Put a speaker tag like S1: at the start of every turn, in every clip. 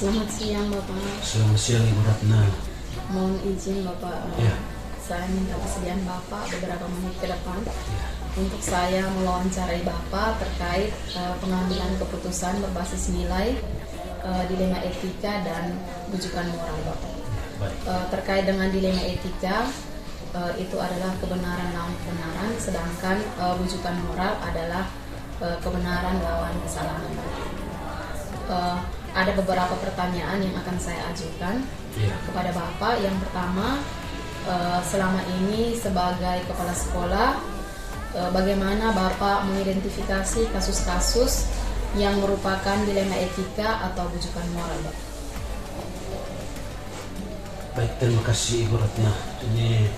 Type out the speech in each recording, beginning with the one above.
S1: Selamat siang Bapak.
S2: Selamat siang Ibu Ratna.
S1: Mohon izin Bapak,
S2: Ya.
S1: saya minta kesediaan Bapak beberapa menit ke depan
S2: Ya.
S1: untuk saya mewawancarai Bapak terkait pengambilan keputusan berbasis nilai, dilema etika dan rujukan moral Bapak.
S2: Baik.
S1: Terkait dengan dilema etika, itu adalah kebenaran lawan kebenaran, sedangkan rujukan moral adalah kebenaran lawan kesalahan. Ada beberapa pertanyaan yang akan saya ajukan
S2: Ya.
S1: kepada Bapak. Yang pertama, selama ini sebagai kepala sekolah, bagaimana Bapak mengidentifikasi kasus-kasus yang merupakan dilema etika atau rujukan moral, Bapak?
S2: Baik, terima kasih Ibu Ratna. Ini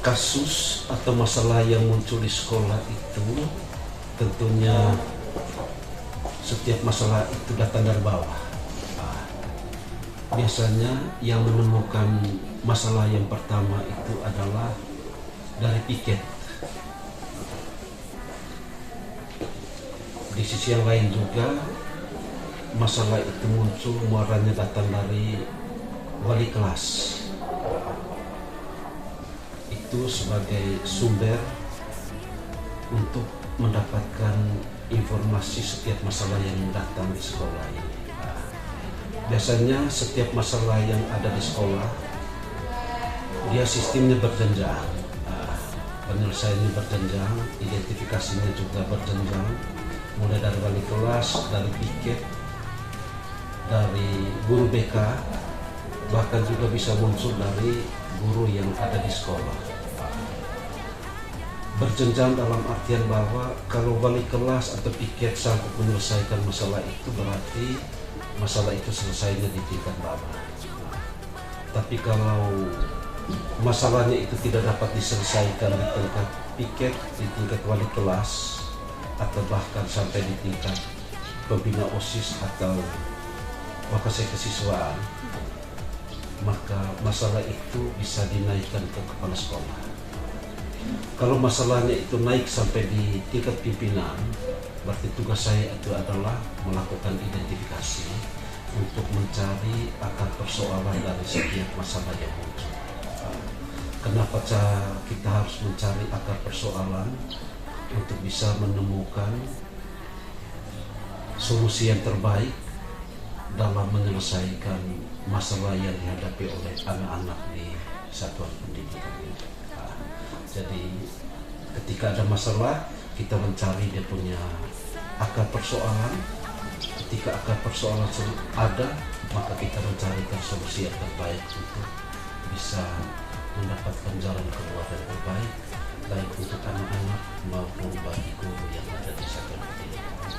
S2: kasus atau masalah yang muncul di sekolah itu tentunya setiap masalah itu datang dari bawah. Biasanya yang menemukan masalah yang pertama itu adalah dari piket. Di sisi yang lain juga masalah itu muncul muaranya datang dari wali kelas. Itu sebagai sumber untuk mendapatkan informasi setiap masalah yang datang di sekolah ini. Biasanya setiap masalah yang ada di sekolah, dia sistemnya berjenjang, penyelesaiannya berjenjang, identifikasinya juga berjenjang, mulai dari wali kelas, dari piket, dari guru BK, bahkan juga bisa muncul dari guru yang ada di sekolah. Berjenjang dalam artian bahwa kalau wali kelas atau piket sanggup menyelesaikan masalah itu, berarti masalah itu selesainya di tingkat bawah. Tapi kalau masalahnya itu tidak dapat diselesaikan di tingkat piket, di tingkat wali kelas, atau bahkan sampai di tingkat pembina OSIS atau wakasek kesiswaan, maka masalah itu bisa dinaikkan ke kepala sekolah. Kalau masalahnya itu naik sampai di tingkat pimpinan, berarti tugas saya itu adalah melakukan identifikasi untuk mencari akar persoalan dari setiap masalah yang muncul. Kenapa kita harus mencari akar persoalan? Untuk bisa menemukan solusi yang terbaik dalam menyelesaikan masalah yang dihadapi oleh anak-anak di satuan pendidikan ini. Jadi ketika ada masalah, kita mencari dia punya akar persoalan. Ketika akar persoalan ada, maka kita mencarikan solusi yang terbaik untuk bisa mendapatkan jalan keluar yang terbaik, baik untuk anak-anak maupun bagi guru yang ada di satuan pendidikan.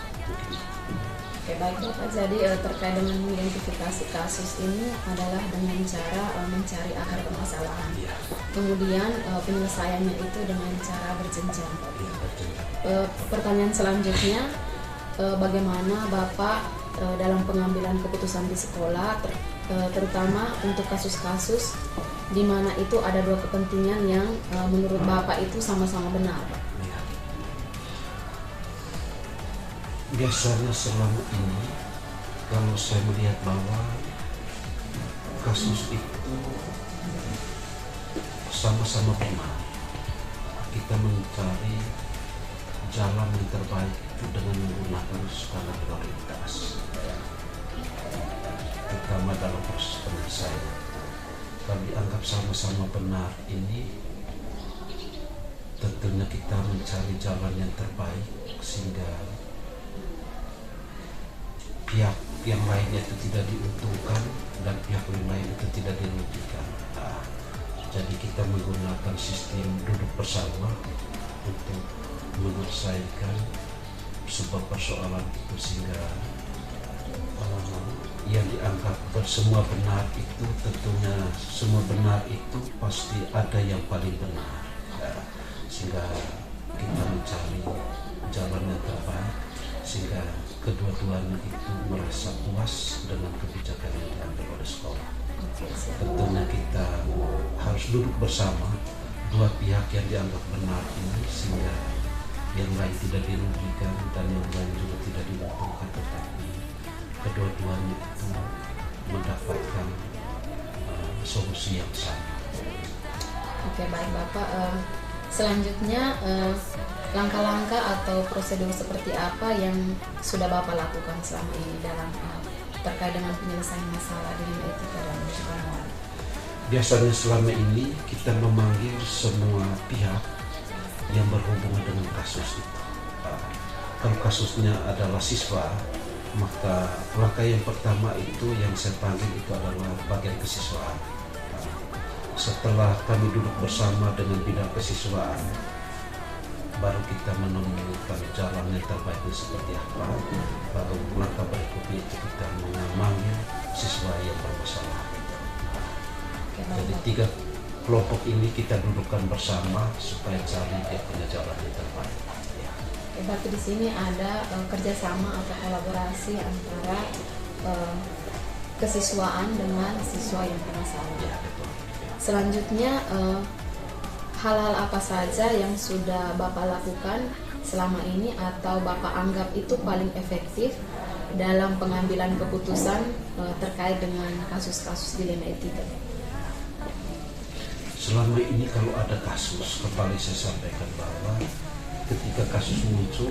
S1: Oke, baik Bapak. Jadi terkait dengan mengidentifikasi kasus ini adalah dengan cara mencari akar permasalahan.
S2: Ya.
S1: Kemudian penyelesaiannya itu dengan cara berjenjang.
S2: Ya, berjenjang.
S1: Pertanyaan selanjutnya, bagaimana Bapak dalam pengambilan keputusan di sekolah, terutama untuk kasus-kasus di mana itu ada dua kepentingan yang menurut Bapak itu sama-sama benar?
S2: Ya. Biasanya selama ini kalau saya melihat bahwa kasus itu sama-sama benar, kita mencari jalan yang terbaik itu dengan menggunakan skala prioritas, terutama dalam proses penyelesaian. Kalau dianggap sama-sama benar ini, tentunya kita mencari jalan yang terbaik sehingga pihak yang lainnya itu tidak diuntungkan dan pihak yang lain itu tidak dirugikan. Jadi kita menggunakan sistem duduk bersama untuk menyelesaikan sebuah persoalan itu sehingga yang dianggap semua benar itu, tentunya semua benar itu pasti ada yang paling benar, sehingga kita mencari jalan yang terbaik sehingga kedua-duanya itu merasa puas dengan kebijakan yang diambil oleh sekolah. Tentunya kita harus duduk bersama dua pihak yang dianggap benar ini sehingga yang lain tidak dirugikan dan yang lain juga tidak diuntungkan, tetapi kedua-duanya itu mendapatkan solusi yang sama.
S1: Oke, baik Bapak. Selanjutnya langkah-langkah atau prosedur seperti apa yang sudah Bapak lakukan selama ini dalam terkait dengan penyelesaian masalah dilema etika dan rujukan moral?
S2: Biasanya selama ini kita memanggil semua pihak yang berhubungan dengan kasus itu. Kalau kasusnya adalah siswa, maka langkah yang pertama itu yang saya panggil itu adalah bagian kesiswaan. Setelah kami duduk bersama dengan bidang kesiswaan, baru kita menemukan jalan yang terbaiknya seperti apa. Baru langkah berikutnya itu kita memanggil siswa yang bermasalah. Jadi 3 kelompok ini kita dudukkan bersama supaya cari dia punya jalan yang terbaik.
S1: Oke, berarti di sini ada kerjasama atau kolaborasi antara kesiswaan dengan siswa yang bermasalah.
S2: Ya, betul.
S1: Selanjutnya hal-hal apa saja yang sudah Bapak lakukan selama ini atau Bapak anggap itu paling efektif dalam pengambilan keputusan terkait dengan kasus-kasus dilema etika?
S2: Selama ini kalau ada kasus, kembali saya sampaikan bahwa ketika kasus muncul,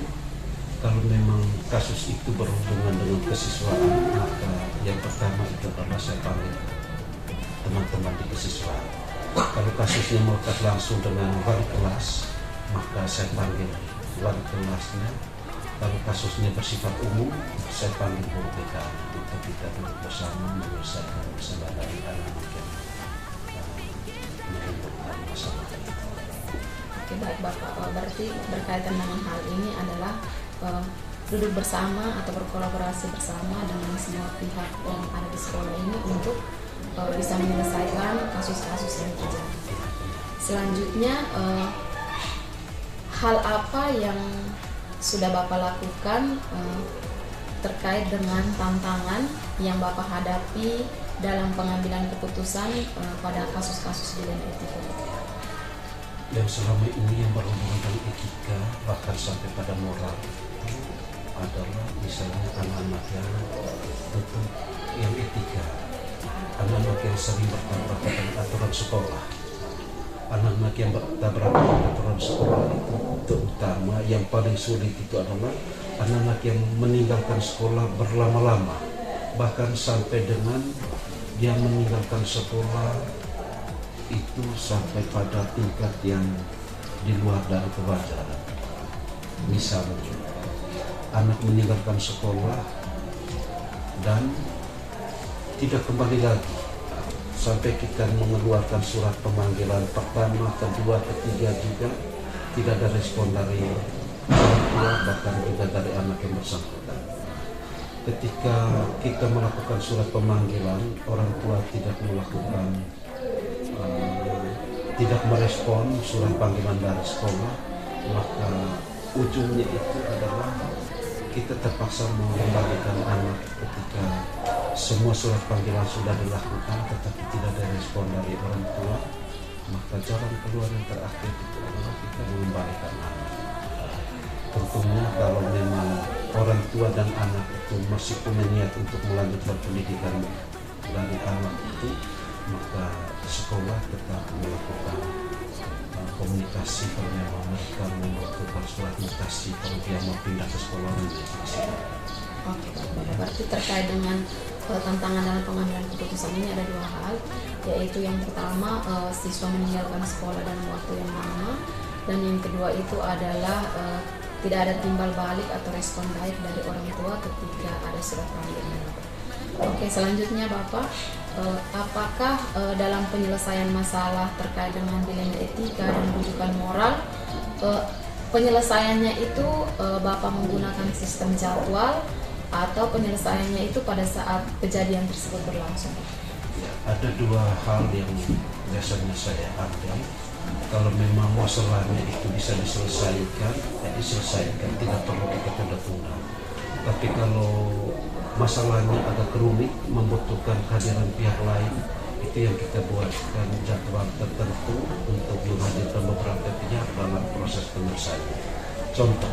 S2: kalau memang kasus itu berhubungan dengan kesiswaan, maka yang pertama itu adalah saya panggil teman-teman di kesiswaan. Kalau kasusnya melekat langsung dengan wali kelas, maka saya panggil wali kelasnya. Kalau kasusnya bersifat umum, saya panggil guru BK untuk kita duduk bersama menyelesaikan masalah dari anak-anak yang menentukan masalah itu.
S1: Oke, baik Bapak. Berarti berkaitan dengan hal ini adalah duduk bersama atau berkolaborasi bersama dengan semua pihak yang ada di sekolah ini untuk bisa menyelesaikan kasus-kasus yang terjadi. Selanjutnya, hal apa yang sudah Bapak lakukan terkait dengan tantangan yang Bapak hadapi dalam pengambilan keputusan pada kasus-kasus dilema etika?
S2: Yang selama ini yang berhubungan dengan etika bahkan sampai pada moral itu adalah misalnya anak-anak yang tentu yang etika, anak-anak yang sering bertabrakan dengan aturan sekolah, anak-anak yang bertabrakan dengan aturan sekolah itu terutama yang paling sulit itu adalah anak-anak yang meninggalkan sekolah berlama-lama, bahkan sampai dengan dia meninggalkan sekolah itu sampai pada tingkat yang di luar dari kewajaran. Misalnya anak meninggalkan sekolah dan tidak kembali lagi sampai kita mengeluarkan surat pemanggilan pertama, kedua, ketiga juga tidak ada respon dari orang tua, bahkan juga dari anak yang bersangkutan. Ketika kita melakukan surat pemanggilan, orang tua tidak melakukan tidak merespon surat panggilan dari sekolah, maka ujungnya itu adalah kita terpaksa mengembalikan anak ketika semua surat panggilan sudah dilakukan tetapi tidak ada respon dari orang tua, maka jalan keluar yang terakhir itu adalah kita mengembalikan anak. Tentunya kalau memang orang tua dan anak itu masih punya niat untuk melanjutkan pendidikan dari anak itu, maka sekolah tetap melakukan komunikasi kalau memang mereka membutuhkan surat mutasi kalau dia mau pindah ke sekolah nanti.
S1: Oke, berarti terkait dengan tantangan dalam pengambilan keputusan ini ada 2 hal, yaitu yang pertama siswa meninggalkan sekolah dalam waktu yang lama, dan yang kedua itu adalah tidak ada timbal balik atau respon baik dari orang tua ketika ada surat panggilan. Oke, selanjutnya Bapak, apakah dalam penyelesaian masalah terkait dengan dilema etika dan rujukan moral, penyelesaiannya itu Bapak menggunakan sistem jadwal atau penyelesaiannya itu pada saat kejadian tersebut berlangsung?
S2: Ya, ada 2 hal yang biasanya saya ambil. Kalau memang masalahnya itu bisa diselesaikan, ya diselesaikan, tidak perlu kita tunda-tunda. Tapi kalau masalahnya agak rumit, membutuhkan kehadiran pihak lain, itu yang kita buatkan jadwal tertentu untuk menghadirkan beberapa pihak dalam proses penyelesaian. Contoh,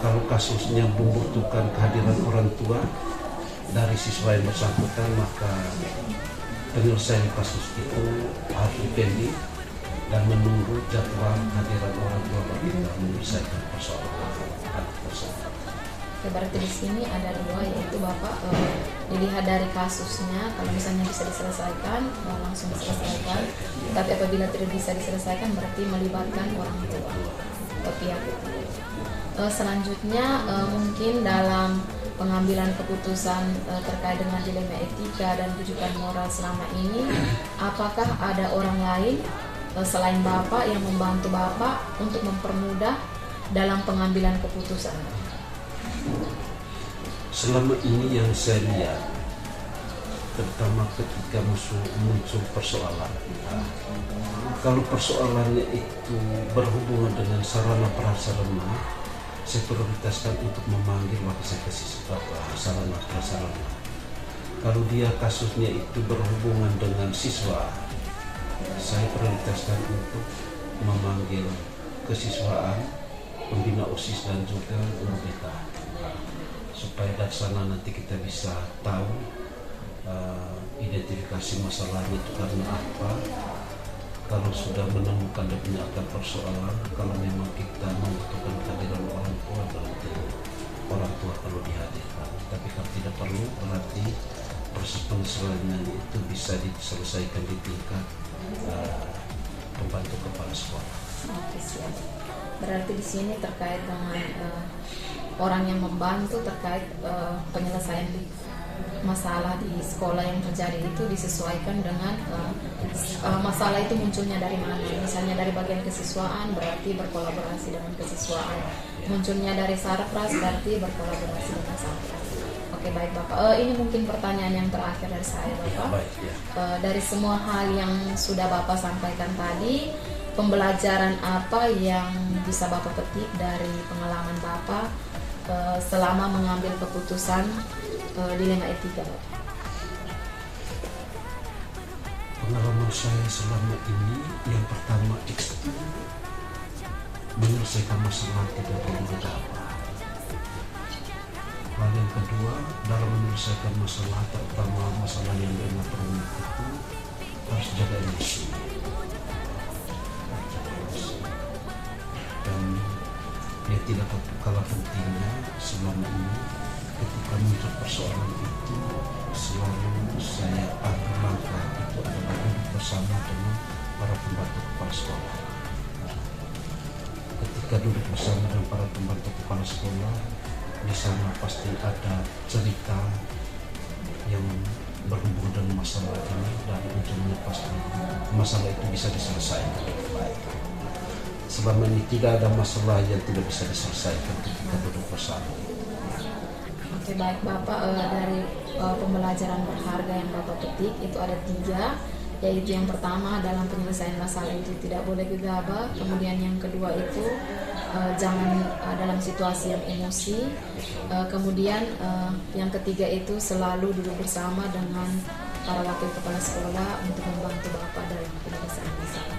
S2: kalau kasusnya membutuhkan kehadiran orang tua dari siswa yang bersangkutan, maka penyelesaian kasus itu harus dipending dan menunggu jadwal kehadiran orang tua bagi kita menyelesaikan persoalan anak tersebut.
S1: Oke, berarti di sini ada dua, yaitu Bapak dilihat dari kasusnya, kalau misalnya bisa diselesaikan langsung diselesaikan, tapi apabila tidak bisa diselesaikan berarti melibatkan orang tua pihak itu. Selanjutnya mungkin dalam pengambilan keputusan terkait dengan dilema etika dan rujukan moral selama ini, apakah ada orang lain selain Bapak yang membantu Bapak untuk mempermudah dalam pengambilan keputusan?
S2: Selama ini yang saya lihat, terutama ketika muncul persoalan, kalau persoalannya itu berhubungan dengan sarana prasarana, saya prioritaskan untuk memanggil wakil sekretaris sarana prasarana. Kalau dia kasusnya itu berhubungan dengan siswa, saya prioritaskan untuk memanggil kesiswaan, pembina OSIS dan juga guru BK, supaya dari sana nanti kita bisa tahu identifikasi masalahnya itu karena apa. Kalau sudah menemukan dan punya akar persoalan, kalau memang kita membutuhkan kehadiran orang tua, berarti orang tua perlu dihadirkan. Tapi kalau tidak perlu, berarti proses penyesuaian itu bisa diselesaikan di tingkat pembantu kepala sekolah.
S1: Oke, siap. Berarti di sini terkait dengan orang yang membantu terkait penyelesaian masalah di sekolah yang terjadi itu disesuaikan dengan masalah itu munculnya dari mana. Misalnya dari bagian kesiswaan berarti berkolaborasi dengan kesiswaan, munculnya dari sarpras berarti berkolaborasi dengan sarpras. Oke, baik Bapak. Ini mungkin pertanyaan yang terakhir dari saya, Bapak. Dari semua hal yang sudah Bapak sampaikan tadi, pembelajaran apa yang bisa Bapak petik dari pengalaman Bapak selama mengambil keputusan dilema etika, Bapak?
S2: Pengalaman saya selama ini, yang pertama itu menyelesaikan masalah tidak boleh gegabah. Hal yang kedua, dalam menyelesaikan masalah, terutama masalah yang dengan rumit itu, harus jaga emosi. Dan yang tidak kalah pentingnya selama ini, ketika muncul persoalan itu, selalu saya ambil langkah itu adalah duduk bersama dengan para pembantu kepala sekolah. Ketika duduk bersama dengan para pembantu kepala sekolah, di sana pasti ada cerita yang berhubungan dengan masalah ini, dan ujungnya pasti masalah itu bisa diselesaikan dengan baik. Selama ini tidak ada masalah yang tidak bisa diselesaikan ketika duduk bersama.
S1: Oke, baik Bapak. Dari pembelajaran berharga yang Bapak petik itu ada 3, yaitu yang pertama dalam penyelesaian masalah itu tidak boleh gegabah, kemudian yang kedua itu jangan dalam situasi yang emosi, kemudian yang ketiga itu selalu duduk bersama dengan para wakil kepala sekolah untuk membantu Bapak dalam penyelesaian masalah.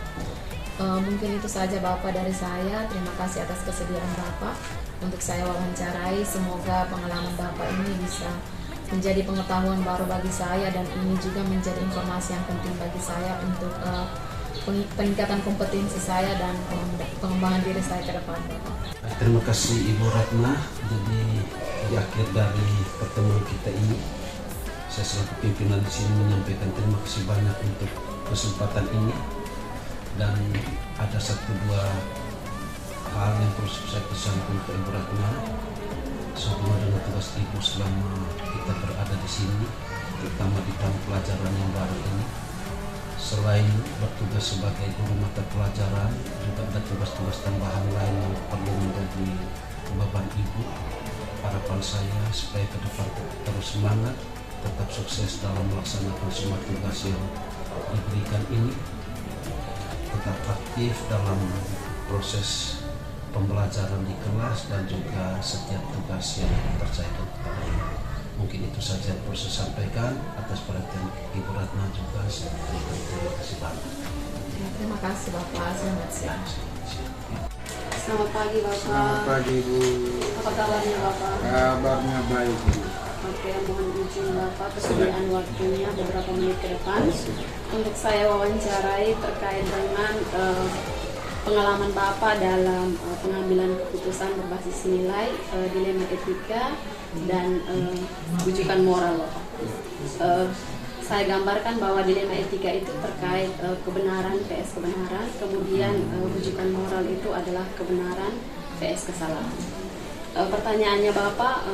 S1: Mungkin itu saja Bapak dari saya. Terima kasih atas kesediaan Bapak untuk saya wawancarai. Semoga pengalaman Bapak ini bisa menjadi pengetahuan baru bagi saya, dan ini juga menjadi informasi yang penting bagi saya untuk peningkatan kompetensi saya dan pengembangan diri saya ke depan, Bapak.
S2: Terima kasih Ibu Ratna. Jadi di akhir dari pertemuan kita ini, saya selaku pimpinan di sini menyampaikan terima kasih banyak untuk kesempatan ini. Dan ada 1-2 hal yang terus saya pesankan ke Ibu Ratna sehubungan dengan tugas Ibu selama kita berada di sini, terutama di tahun pelajaran yang baru ini. Selain bertugas sebagai guru mata pelajaran, juga ada tugas-tugas tambahan lain yang perlu menjadi beban Ibu. Harapan saya supaya ke depan terus semangat, tetap sukses dalam melaksanakan semua tugas yang diberikan ini, tetap aktif dalam proses pembelajaran di kelas dan juga setiap tugas yang dipercayakan kepada Ibu. Mungkin itu saja yang perlu saya sampaikan. Atas perhatian Ibu Ratna juga saya terima kasih banyak.
S1: Terima kasih Bapak. Selamat siang. Selamat pagi Bapak.
S3: Selamat pagi Bu.
S1: Apa kabarnya Bapak?
S3: Kabarnya baik Bu.
S1: Oke, mohon izin Bapak kesediaan waktunya beberapa menit ke depan untuk saya wawancarai terkait dengan pengalaman Bapak dalam pengambilan keputusan berbasis nilai, dilema etika dan rujukan moral Bapak. Saya gambarkan bahwa dilema etika itu terkait kebenaran vs kebenaran, kemudian rujukan moral itu adalah kebenaran vs kesalahan. Pertanyaannya Bapak,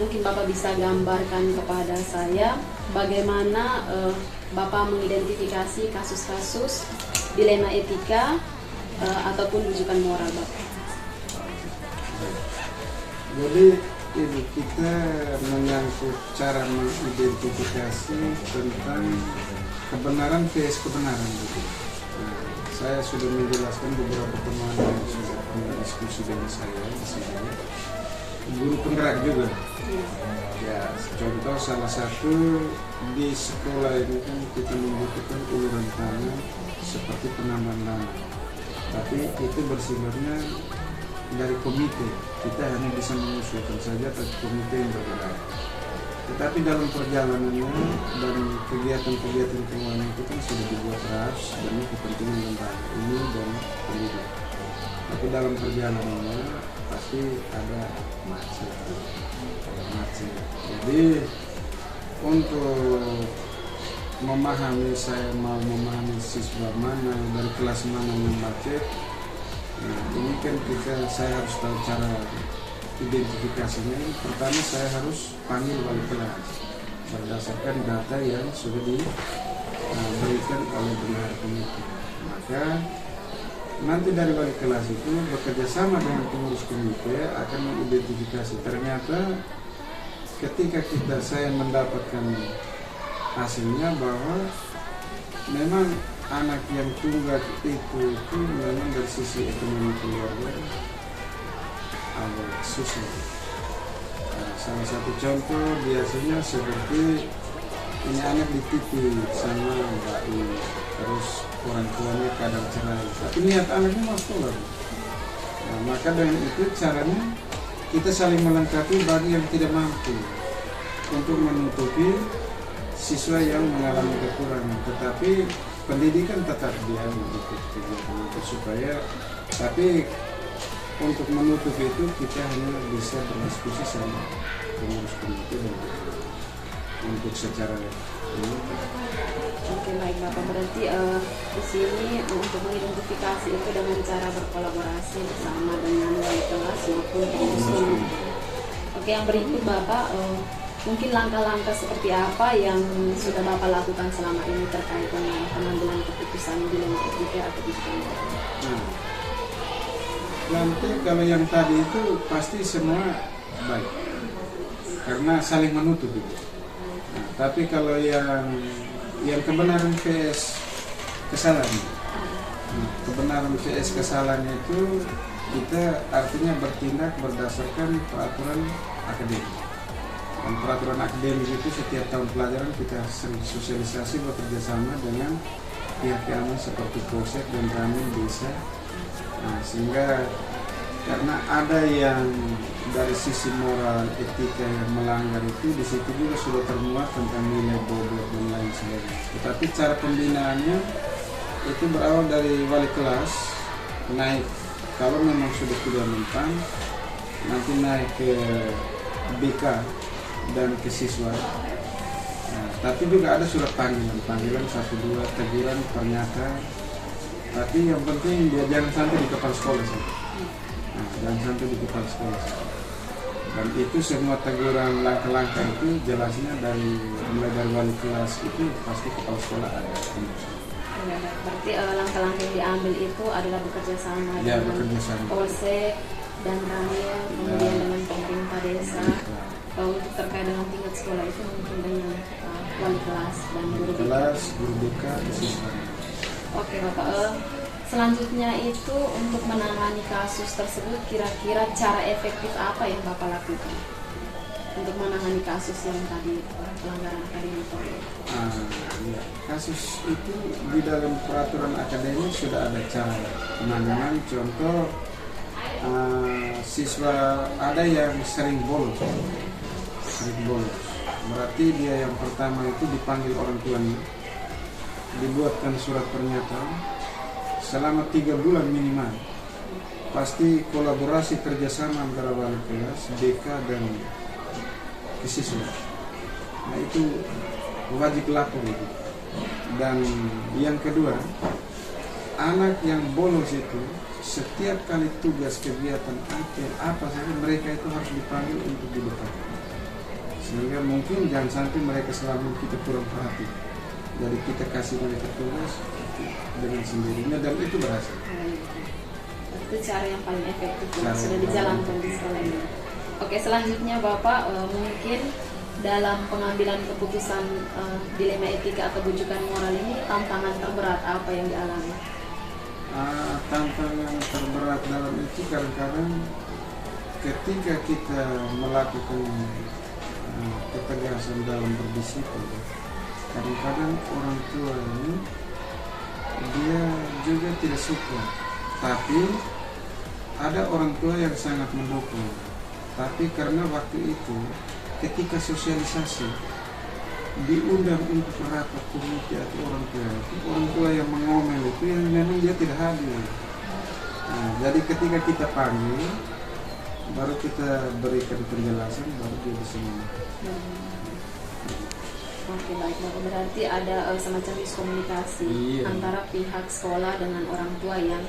S1: mungkin Bapak bisa gambarkan kepada saya bagaimana Bapak mengidentifikasi kasus-kasus dilema etika ataupun rujukan moral Bapak.
S3: Jadi Ibu, kita menyangkut cara mengidentifikasi tentang kebenaran vs kebenaran. Nah, saya sudah menjelaskan beberapa teman yang sudah pernah diskusi dengan saya di sini. Guru penggerak juga. Ya, contoh salah satu di sekolah ini kan kita membutuhkan uluran tangan seperti penambahan lama. Tapi itu bersifatnya dari komite, kita hanya bisa mengusulkan saja ke komite yang bergerak. Tetapi dalam perjalanannya dan kegiatan-kegiatan keuangan itu kan sudah dibuat raps demi kepentingan lembaga ini dan pendidik. Tapi dalam perjalanannya pasti ada macet. Jadi untuk memahami, saya mau memahami siswa mana dari kelas mana yang macet. Nah, ini kan saya harus tahu cara identifikasinya. Pertama saya harus panggil wali kelas berdasarkan data yang sudah diberikan oleh benar komite. Maka nanti dari wali kelas itu bekerja sama dengan pengurus komite akan mengidentifikasi. Ternyata ketika saya mendapatkan hasilnya bahwa memang anak yang tunggal itu memang dari sisi ekonomi keluarga agak susah. Nah, salah satu contoh biasanya seperti ini anak dititip sama Mbak I, terus orang tuanya kadang cerai, tapi niat anaknya mau sekolah. Nah, maka dengan itu caranya kita saling melengkapi bagi yang tidak mampu untuk menutupi siswa yang mengalami kekurangan, tetapi pendidikan tetap dia mengikuti kegiatan itu supaya, tapi untuk menutup itu kita hanya bisa berdiskusi sama pengurus komite untuk secara ini.
S1: Oke, baik Bapak, berarti di sini untuk mengidentifikasi itu dengan cara berkolaborasi bersama dengan wali kelas maupun pengurus komite. Oke, yang berikut Bapak, mungkin langkah-langkah seperti apa yang sudah Bapak lakukan selama ini terkait dengan pengambilan keputusan dilema etika atau rujukan moral?
S3: Nah, nanti kalau yang tadi itu pasti semua baik karena saling menutup itu. Nah, tapi kalau yang kebenaran vs kesalahan, kebenaran vs kesalahan itu kita artinya bertindak berdasarkan peraturan akademik. Dan peraturan akademik itu setiap tahun pelajaran kita sering sosialisasi bekerja sama dengan pihak keamanan seperti Polsek dan Ramil Desa. Nah, sehingga karena ada yang dari sisi moral etika yang melanggar itu, di situ juga sudah termuat tentang nilai bodoh dan lain sebagainya. Tetapi cara pembinaannya itu berawal dari wali kelas naik, kalau memang sudah tidak mempan, nanti naik ke BK dan ke siswa. Nah, tapi juga ada surat panggilan 1-2 teguran pernyataan. Tapi yang penting dia jangan sampai di kepala sekolah sih. Nah, jangan sampai di kepala sekolah. Dan itu semua teguran langkah-langkah itu jelasnya mulai dari wali kelas itu pasti kepala sekolah ada.
S1: Ya, berarti langkah-langkah yang diambil itu adalah bekerja sama dengan Polsek dan Ramil, kemudian dengan pemerintah desa. Untuk terkait dengan tingkat sekolah itu mungkin dengan wali kelas dan guru
S3: BK, siswa.
S1: Oke Bapak, selanjutnya itu untuk menangani kasus tersebut kira-kira cara efektif apa yang Bapak lakukan untuk menangani kasus yang tadi pelanggaran akademik?
S3: Ya, kasus itu di dalam peraturan akademik sudah ada cara penanganan. Contoh siswa ada yang sering bolos, berarti dia yang pertama itu dipanggil orang tuanya, dibuatkan surat pernyataan selama 3 bulan minimal, pasti kolaborasi kerjasama antara wali kelas, BK dan siswa. Nah itu wajib lapor itu. Dan yang kedua, anak yang bolos itu setiap kali tugas kegiatan apa saja mereka itu harus dipanggil untuk di depan. Sehingga mungkin jangan sampai mereka selama kita kurang perhatian. Jadi kita kasih mereka tugas dengan sendirinya dan itu berhasil.
S1: Itu cara yang paling efektif yang sudah dijalankan di sekolah ini. Oke, selanjutnya Bapak mungkin dalam pengambilan keputusan dilema etika atau bujukan moral ini tantangan terberat apa yang dialami?
S3: Tantangan terberat dalam itu kadang-kadang ketika kita melakukan ketegasan dalam berdisiplin, kadang-kadang orang tua ini dia juga tidak suka, tapi ada orang tua yang sangat mendukung. Tapi karena waktu itu ketika sosialisasi diundang untuk merapat komite atau orang tua yang mengomel itu yang memang dia tidak hadir. Nah, jadi ketika kita panggil, baru kita berikan penjelasan, baru dia bisa
S1: Oke, baik. Berarti ada semacam miskomunikasi antara pihak sekolah dengan orang tua yang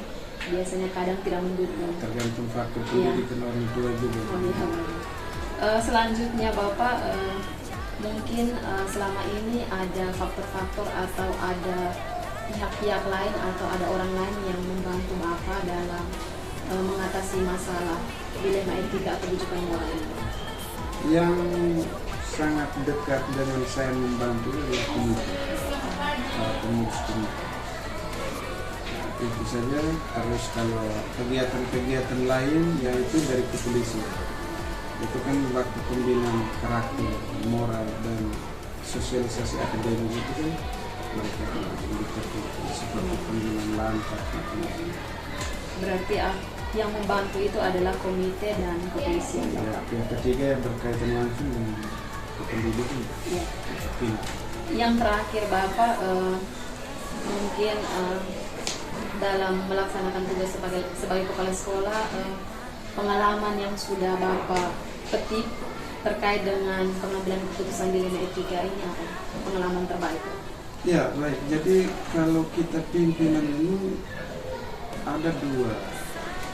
S1: biasanya kadang tidak mendukung.
S3: Tergantung faktor pendidikan orang tua juga.
S1: Selanjutnya Bapak, mungkin selama ini ada faktor-faktor atau ada pihak-pihak lain atau ada orang lain yang membantu Bapak dalam mengatasi masalah dilema etika atau bujukan moral ini?
S3: Yang sangat dekat dengan saya membantu adalah pengurus komite. Itu saja. Terus kalau kegiatan-kegiatan lain yaitu dari kepolisian, itu kan waktu pembinaan karakter, moral dan sosialisasi akademik itu kan mereka ditertibkan seperti pembinaan lantas.
S1: Berarti yang membantu itu adalah komite dan kepolisian.
S3: Ya, pihak ketiga yang berkaitan langsung dengan pendidikan.
S1: Ya. Yang terakhir Bapak, mungkin dalam melaksanakan tugas sebagai kepala sekolah, pengalaman yang sudah Bapak petik terkait dengan pengambilan keputusan dilema etika ini apa? Pengalaman terbaik?
S3: Ya, baik. Jadi kalau kita pimpinan ini ada 2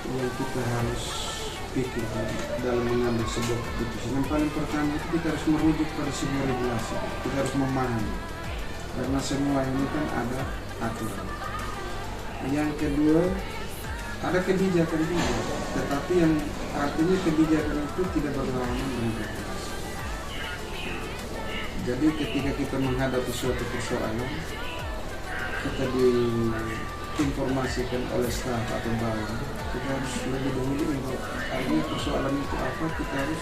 S3: yang kita harus pikirkan dalam mengambil sebuah keputusan. Yang paling pertama itu kita harus merujuk pada sebuah regulasi. Kita harus memahami karena semua ini kan ada aturan. Yang kedua, ada kebijakan juga, tetapi yang artinya kebijakan itu tidak berlawanan dengan regulasi. Jadi ketika kita menghadapi suatu persoalan, kita diinformasikan oleh staf atau bawahan, kita harus lebih dahulu bahwa artinya persoalan itu apa, kita harus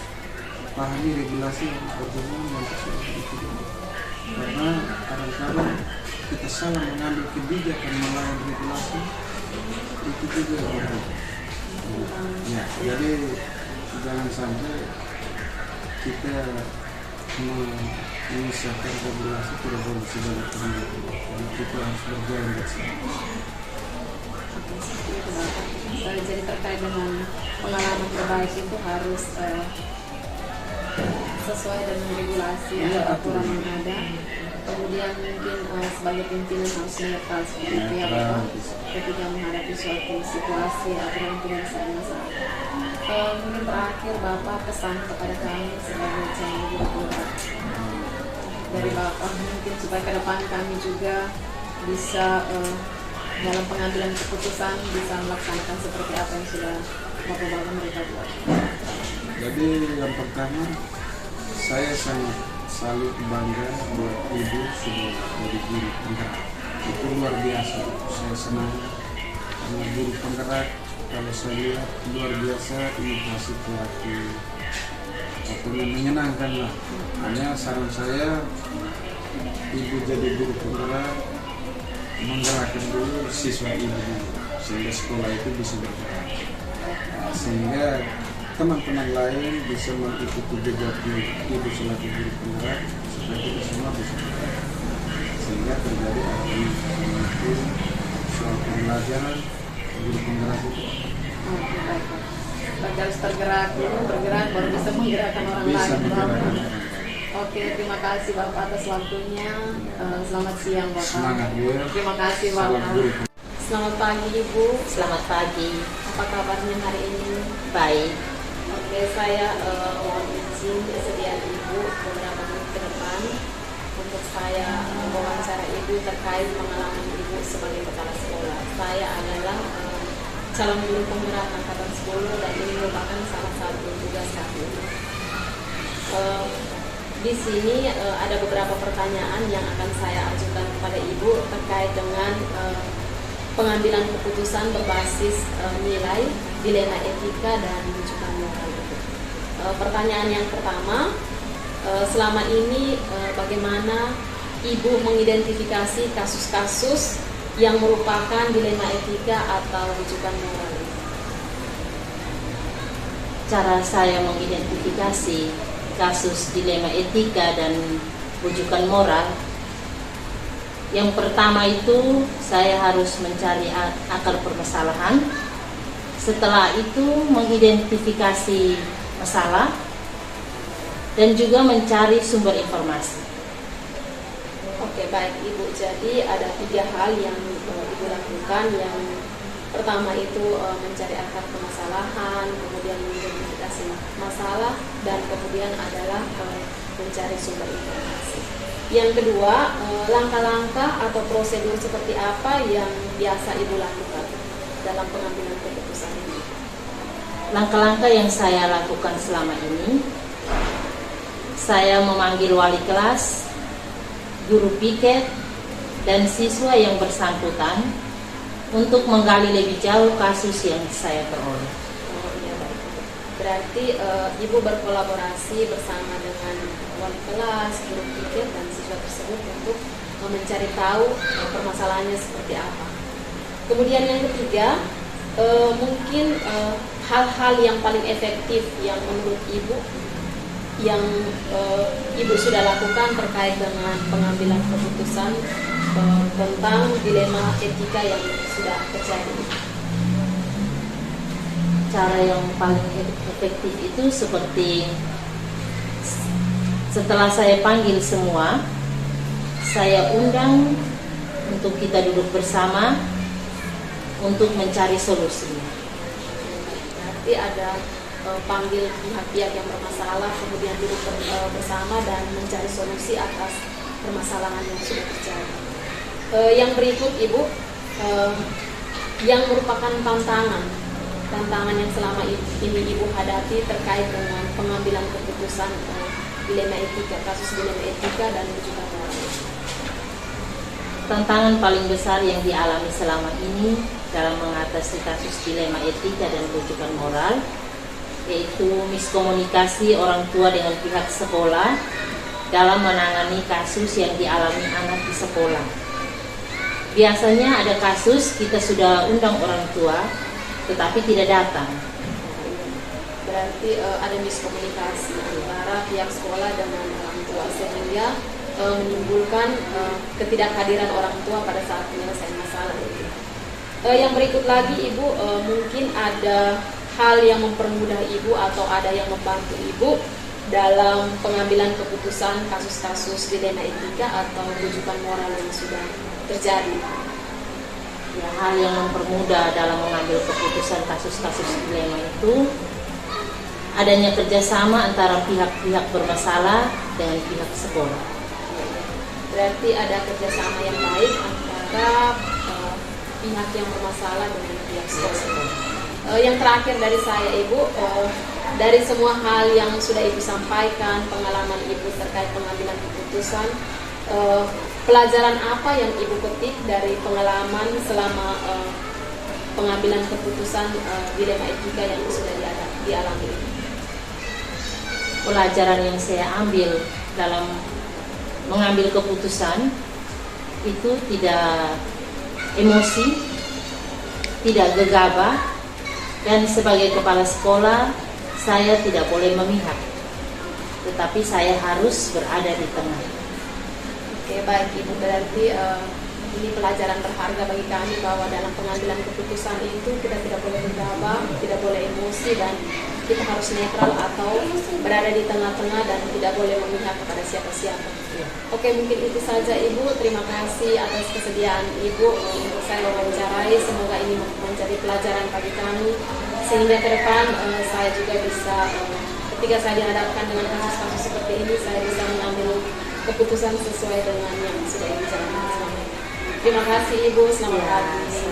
S3: pahami regulasi yang berhubungan dengan persoalan itu. Karena kadang-kadang kita salah mengambil kebijakan melawan regulasi, itu juga berbahaya. Ya, jadi jangan sampai kita menyisahkan regulasi tidak boleh sebagai pendidikan. Jadi kita harus berjalan bersama.
S1: Jadi terkait dengan pengalaman terbaik itu harus sesuai dengan regulasi atau aturan yang ada. Kemudian mungkin sebagai pimpinan harus netral seperti itu ya Bapak, ketika menghadapi suatu situasi atau yang tidak masalah. Mungkin terakhir Bapak pesan kepada kami sebagai calon guru penggerak dari Bapak, mungkin supaya ke depan kami juga bisa dalam pengambilan keputusan bisa melaksanakan seperti apa yang sudah Bapak-Bapak mereka buat.
S3: Jadi yang pertama, saya sangat salut bangga buat ibu sudah jadi guru penggerak. Itu luar biasa. Saya senang karena guru penggerak, kalau saya lihat luar biasa, inovasi kreatif, pokoknya menyenangkan lah. Hanya saran saya, ibu jadi guru penggerak, menggerakkan dulu siswa ibu dulu, sehingga sekolah itu bisa bergerak. Sehingga teman-teman lain bisa mengikuti jejak ibu selaku guru penggerak supaya kita semua bisa bergerak. Sehingga terjadi mungkin soal pembelajaran guru penggerak itu.
S1: Oke, baik. Bagi harus tergerak dulu, bergerak baru bisa menggerakkan orang
S3: Bisa
S1: lain.
S3: menggerakkan orang lain.
S1: Oke, terima kasih Bapak atas waktunya. Selamat siang Bapak.
S3: Semangat ya.
S1: Terima kasih
S3: Salam
S1: Bapak.
S3: guru.
S1: Selamat pagi Ibu.
S4: Selamat pagi,
S1: Apa kabarnya hari ini?
S4: baik.
S1: Oke, saya mohon izin kesediaan Ibu beberapa menit ke depan untuk saya wawancara Ibu terkait pengalaman Ibu sebagai kepala sekolah. Saya adalah calon guru penggerak angkatan 10 dan ini merupakan salah satu tugas kami. Di sini ada beberapa pertanyaan yang akan saya ajukan kepada Ibu terkait dengan pengambilan keputusan berbasis nilai, dilema etika, dan rujukan moral. Pertanyaan yang pertama, selama ini bagaimana Ibu mengidentifikasi kasus-kasus yang merupakan dilema etika atau rujukan moral?
S4: Cara saya mengidentifikasi kasus dilema etika dan rujukan moral, yang pertama itu saya harus mencari akar permasalahan. Setelah itu mengidentifikasi masalah dan juga mencari sumber informasi.
S1: Oke, baik Ibu. Jadi ada 3 hal yang Ibu lakukan. Yang pertama itu mencari akar permasalahan, kemudian mengidentifikasi masalah, dan kemudian adalah mencari sumber informasi. Yang kedua, langkah-langkah atau prosedur seperti apa yang biasa Ibu lakukan dalam pengambilan keputusan ini?
S4: Langkah-langkah yang saya lakukan selama ini, saya memanggil wali kelas, guru piket, dan siswa yang bersangkutan untuk menggali lebih jauh kasus yang saya peroleh.
S1: Oh, iya, baik. Berarti Ibu berkolaborasi bersama dengan wali kelas, guru piket, dan siswa tersebut untuk mencari tahu permasalahannya seperti apa. Kemudian yang ketiga, mungkin hal-hal yang paling efektif yang menurut Ibu yang Ibu sudah lakukan terkait dengan pengambilan keputusan tentang dilema etika yang sudah terjadi.
S4: Cara yang paling efektif itu seperti setelah saya panggil semua, saya undang untuk kita duduk bersama untuk mencari solusi.
S1: Berarti ada panggil pihak-pihak yang bermasalah, kemudian duduk bersama dan mencari solusi atas permasalahan yang sudah terjadi. Yang berikut Ibu, yang merupakan tantangan yang selama ini Ibu hadapi terkait dengan pengambilan keputusan dilema etika, kasus dilema etika dan rujukan moral.
S4: Tantangan paling besar yang dialami selama ini dalam mengatasi kasus dilema etika dan rujukan moral yaitu miskomunikasi orang tua dengan pihak sekolah dalam menangani kasus yang dialami anak di sekolah. Biasanya ada kasus kita sudah undang orang tua tetapi tidak datang.
S1: Berarti ada miskomunikasi antara pihak sekolah dengan orang tua sehingga menimbulkan ketidakhadiran orang tua pada saat penyelesaian masalah. Yang berikut lagi Ibu, mungkin ada hal yang mempermudah Ibu atau ada yang membantu Ibu dalam pengambilan keputusan kasus-kasus dilema etika atau rujukan moral yang sudah terjadi.
S4: Ya, hal yang mempermudah dalam mengambil keputusan kasus-kasus dilema itu adanya kerjasama antara pihak-pihak bermasalah dengan pihak sekolah.
S1: Berarti ada kerjasama yang baik antara pihak yang bermasalah dengan pihak sekolah. Yang terakhir dari saya Ibu, dari semua hal yang sudah Ibu sampaikan, pengalaman Ibu terkait pengambilan keputusan, pelajaran apa yang Ibu petik dari pengalaman selama pengambilan keputusan dilema etika yang sudah dialami ini?
S4: Pelajaran yang saya ambil dalam mengambil keputusan itu tidak emosi, tidak gegabah, Dan sebagai kepala sekolah, saya tidak boleh memihak, tetapi saya harus berada di tengah.
S1: Oke, baik Ibu, berarti ini pelajaran berharga bagi kami bahwa dalam pengambilan keputusan itu kita tidak boleh gegabah, tidak boleh emosi, dan kita harus netral atau berada di tengah-tengah dan tidak boleh memihak kepada siapa-siapa. Oke, mungkin itu saja Ibu. Terima kasih atas kesediaan Ibu untuk saya wawancarai. Semoga ini menjadi pelajaran bagi kami sehingga ke depan saya juga bisa ketika saya dihadapkan dengan kasus-kasus seperti ini, saya bisa mengambil keputusan sesuai dengan yang sudah Ibu jalankan selama ini. Terima kasih Ibu, selamat pagi.